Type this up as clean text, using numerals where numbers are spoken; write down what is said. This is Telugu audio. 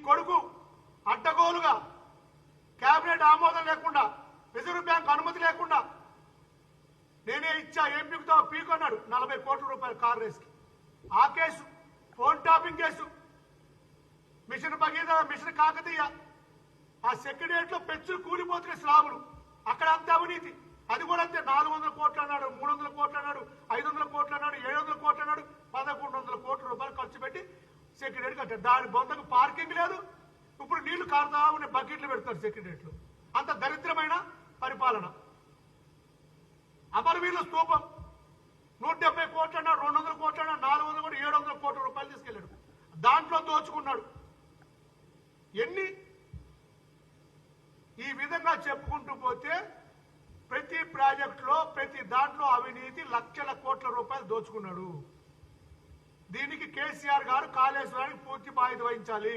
కొడుకు అడ్డగోలుగా కేబినెట్ ఆమోదం లేకుండా రిజర్వ్ బ్యాంక్ అనుమతి లేకుండా నేనే ఇచ్చా ఏం పీకుతావు పీకొన్నాడు 40 కోట్ల రూపాయలు కార్ రేస్కి. ఆ case phone tapping case, mission Bhagiratha, mission Kakatiya, ఆ సెక్రటరియట్ లో పెచ్చులు కూలిపోతున్న స్లాబులు, అక్కడ అంత అవినీతి. అది కూడా అంతే. 400 కోట్లు అన్నాడు, 300 కోట్లు అన్నాడు, 500 కోట్లు అన్నాడు, 700 కోట్లు అన్నాడు. 1100 కోట్ల రూపాయలు ఖర్చు పెట్టి సెక్రటరియట్ కట్టారు. దాని బొందకు పార్కింగ్ లేదు. ఇప్పుడు నీళ్లు కారుతా ఉన్న బకెట్లు పెడతారు సెక్రటరియట్ లో. అంత దరిద్రమైన పరిపాలన. అమరవీరుల స్తూపం 170 కోట్లు అన్నాడు, 200 కోట్లు అన్నాడు, 400 కోట్లు, 700 కోట్ల రూపాయలు తీసుకెళ్లాడు. దాంట్లో దోచుకున్నాడు. ఎన్ని ఈ విధంగా చెప్పుకుంటూ పోతే ప్రతి ప్రాజెక్టులో ప్రతి దాంట్లో అవినీతి లక్షల కోట్ల రూపాయలు దోచుకున్నాడు. దీనికి కేసీఆర్ గారు కాళేశ్వరానికి పూర్తి బాధ్యత వహించాలి.